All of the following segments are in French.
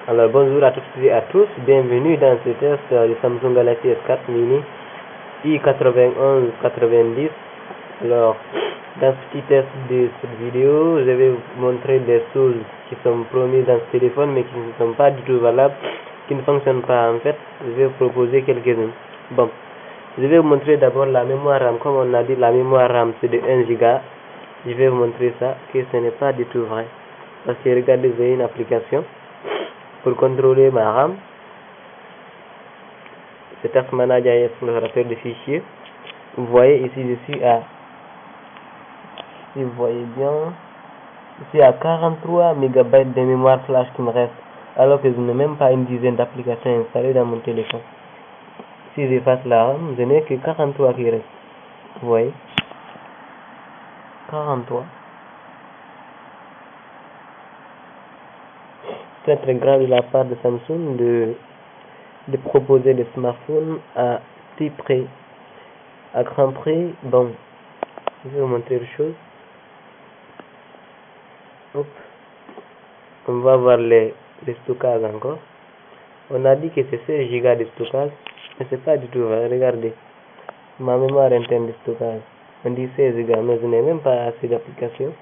Alors bonjour à toutes et à tous, bienvenue dans ce test du Samsung Galaxy S4 mini i9190. Alors dans ce petit test de cette vidéo, je vais vous montrer des choses qui sont promises dans ce téléphone mais qui ne sont pas du tout valables, qui ne fonctionnent pas en fait. Je vais vous proposer quelques-unes. Bon, je vais vous montrer d'abord la mémoire RAM. Comme on a dit, la mémoire RAM c'est de 1 Go. Je vais vous montrer ça, que ce n'est pas du tout vrai. Parce que regardez, j'ai une application pour contrôler ma RAM. C'est Task Manager et explorateur de fichiers. Vous voyez ici, je suis à, si vous voyez bien, je suis à 43 MB de mémoire flash qui me reste, alors que je n'ai même pas une dizaine d'applications installées dans mon téléphone. Si j'efface la RAM, je n'ai que 43 qui restent. Vous voyez, 43. Très très grave de la part de Samsung de proposer des smartphones à petit prix, à grand prix. Bon, je vais vous montrer une chose. Hop. On va voir les stockages encore. On a dit que c'est 16 Go de stockage, mais c'est pas du tout vrai. Regardez, ma mémoire interne de stockage, on dit 16 Go, mais je n'ai même pas assez d'applications.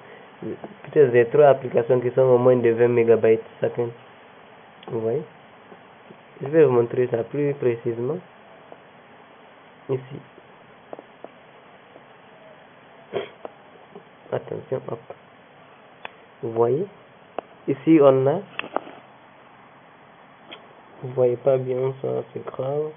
Peut-être j'ai 3 applications qui sont au moins de 20 MB chacune. Vous voyez? Je vais vous montrer ça plus précisément. Ici. Attention, hop. Vous voyez? Ici, on a... Vous voyez pas bien ça, c'est grave.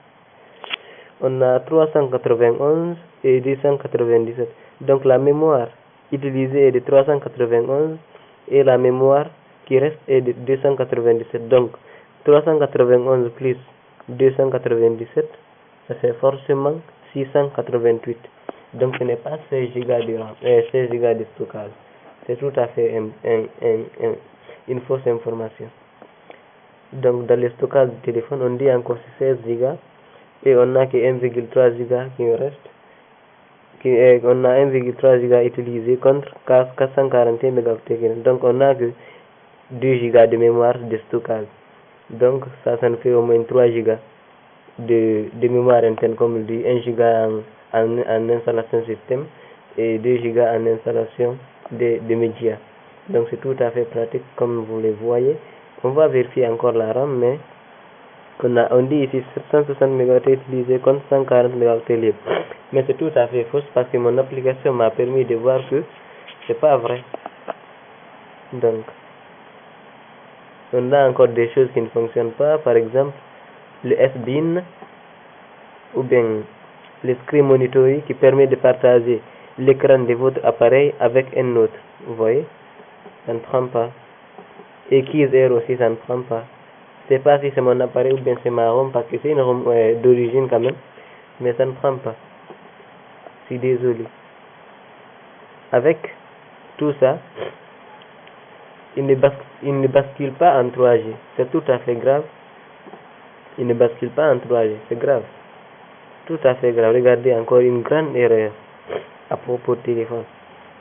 On a 391 et 297. Donc, la mémoire utilisée est de 391 et la mémoire qui reste est de 297. Donc, 391 plus 297, ça fait forcément 688. Donc ce n'est pas 16 Go de RAM, 16 Go de stockage. C'est tout à fait une fausse information. Donc dans le stockage du téléphone, on dit encore 16 Go et on n'a que 1,3 Go qui reste. On a 1,3 Go utilisé contre 441 mégaoctets. Donc on n'a que 2 Go de mémoire de stockage. Donc ça nous fait au moins 3 Go de mémoire interne, comme on dit, 1 Go en installation système et 2 Go en installation de médias. Donc c'est tout à fait pratique comme vous le voyez. On va vérifier encore la RAM, mais on dit ici 760 MHz utilisé contre 140 MHz libre. Mais c'est tout à fait faux parce que mon application m'a permis de voir que c'est pas vrai. Donc on a encore des choses qui ne fonctionnent pas, par exemple le SBIN ou bien le Screen Monitoring qui permet de partager l'écran de votre appareil avec un autre. Vous voyez, ça ne prend pas. Et KeysAir aussi, ça ne prend pas. Je ne sais pas si c'est mon appareil ou bien c'est ma ROM, parce que c'est une ROM d'origine quand même, mais ça ne prend pas. Je suis désolé. Avec tout ça, il ne bascule pas en 3G. C'est tout à fait grave. Il ne bascule pas en 3G. C'est grave. Tout à fait grave. Regardez, encore une grande erreur à propos du téléphone.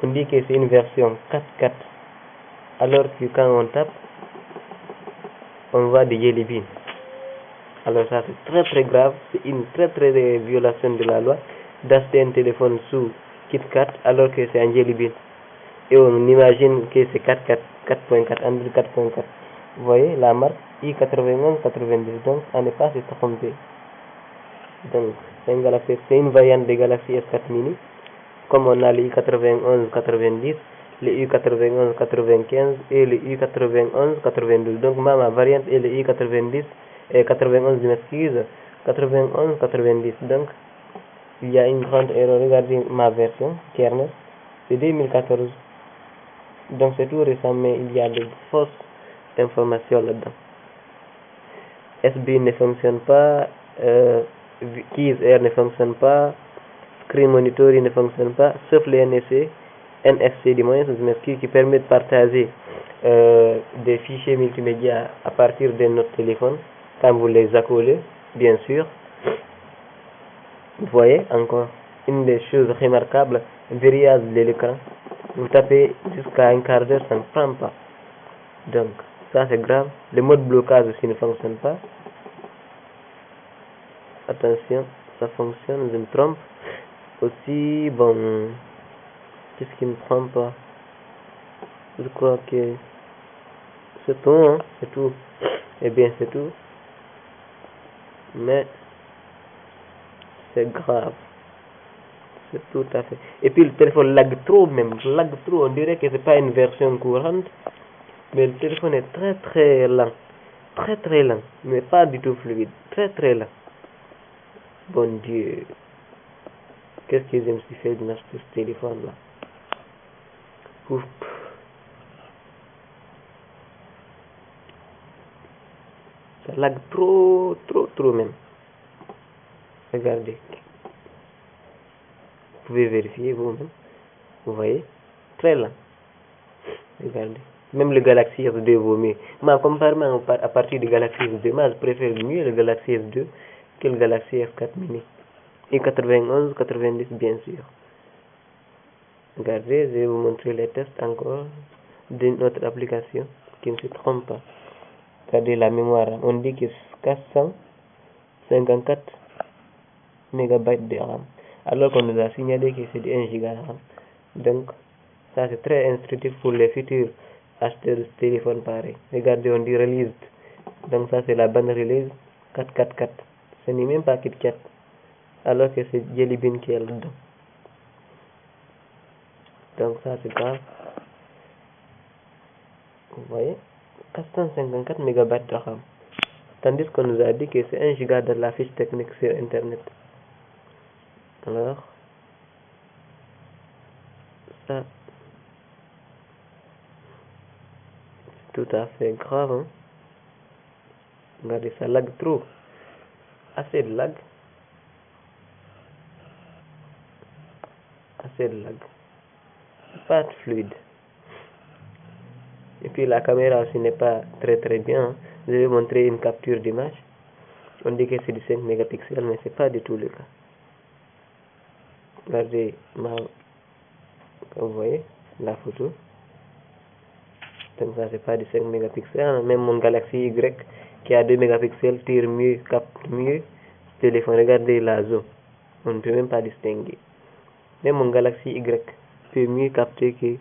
On dit que c'est une version 4.4. Alors que quand on tape, on voit des Jelly Bean. Alors ça c'est très très grave. C'est une très très violation de la loi d'acheter un téléphone sous KitKat alors que c'est un Jelly Bean. Et on imagine que c'est 4.4, 4.4, Android 4.4. Vous voyez la marque i9190. Donc on n'est pas se tromper. Donc c'est une variante de Galaxy S4 mini. Comme on a le i9190, le i9195 et le i9192. Donc ma variante est le i90 et 91, je m'excuse, 9190. Donc il y a une grande erreur. Regardez ma version kernel, c'est 2014. Donc c'est tout récent, mais il y a de fausses informations là-dedans. SB ne fonctionne pas, KeysAir ne fonctionne pas, Screen Monitoring ne fonctionne pas, sauf le NFC du moins, qui permet de partager des fichiers multimédia à partir de notre téléphone, quand vous les accolez, bien sûr. Vous voyez encore une des choses remarquables, verrouillage de l'écran. Vous tapez jusqu'à un quart d'heure, ça ne prend pas. Donc Ça c'est grave. Le mode blocage aussi ne fonctionne pas. Attention, ça fonctionne, je me trompe. Aussi, bon, qu'est-ce qui me trompe pas? Je crois que c'est tout, hein, c'est tout. Eh bien, c'est tout. Mais c'est grave. C'est tout à fait. Et puis le téléphone lag trop même, lag trop. On dirait que c'est pas une version courante, mais le téléphone est très très lent. Très très lent, mais pas du tout fluide. Très très lent. Bon Dieu. Qu'est-ce que je me suis fait de ce téléphone-là? Ouf. Ça lag trop, trop, trop même. Regardez. Vous pouvez vérifier vous-même. Vous voyez? Très lent. Regardez. Même le Galaxy S2 vaut mieux. Mais comparément à partir du Galaxy S2, moi je préfère mieux le Galaxy S2 que le Galaxy S4 mini. Et 91, 90 bien sûr. Regardez, je vais vous montrer les tests encore d'une autre application qui ne se trompe pas. Regardez la mémoire. On dit que c'est 454 mégabytes de RAM. Alors qu'on nous a signalé que c'est de 1 giga de RAM. Donc, ça c'est très instructif pour les futurs acheteurs de téléphone pareil. Regardez, on dit released. Donc ça c'est la bande release 444. Ce n'est même pas KitKat. Alors que c'est Jelly Bean qui est là-dedans. Donc ça c'est grave. Vous voyez, 454 mégabytes de RAM. Tandis qu'on nous a dit que c'est 1 giga de la fiche technique sur internet. Alors, ça c'est tout à fait grave, hein. Regardez, ça lag trop. Assez de lag. Assez de lag. Pas fluide. Et puis la caméra aussi n'est pas très très bien, hein. Je vais montrer une capture d'image. On dit que c'est du 5 mégapixels, mais c'est pas du tout le cas. Regardez, vous voyez la photo. Donc ça c'est pas du 5 mégapixels. Même mon Galaxy Y qui a 2 mégapixels tire mieux, capte mieux ce téléphone. Regardez la zoom. On ne peut même pas distinguer. Même mon Galaxy Y peut mieux capter que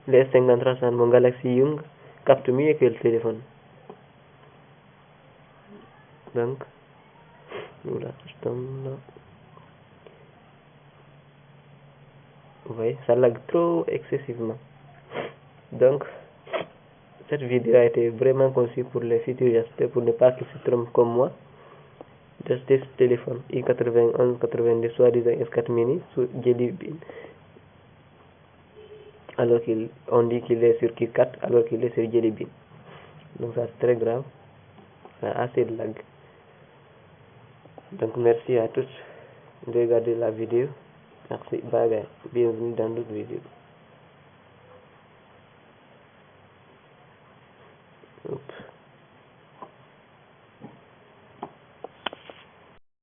le S53. Mon Galaxy Young capte mieux que le téléphone. Donc, voilà, je tombe là. Vous voyez, ça lag trop excessivement. Donc, cette vidéo a été vraiment conçue pour les futurs acheteurs, pour ne pas qu'ils se trompent comme moi, d'acheter ce téléphone i91, 90, soi-disant S4 mini sur Jelly Bean. Alors qu'on dit qu'il est sur KitKat, alors qu'il est sur Jelly Bean. Donc ça c'est très grave, ça a assez de lag. Donc merci à tous de regarder la vidéo. Merci, bye bye, bienvenue dans d'autres vidéos.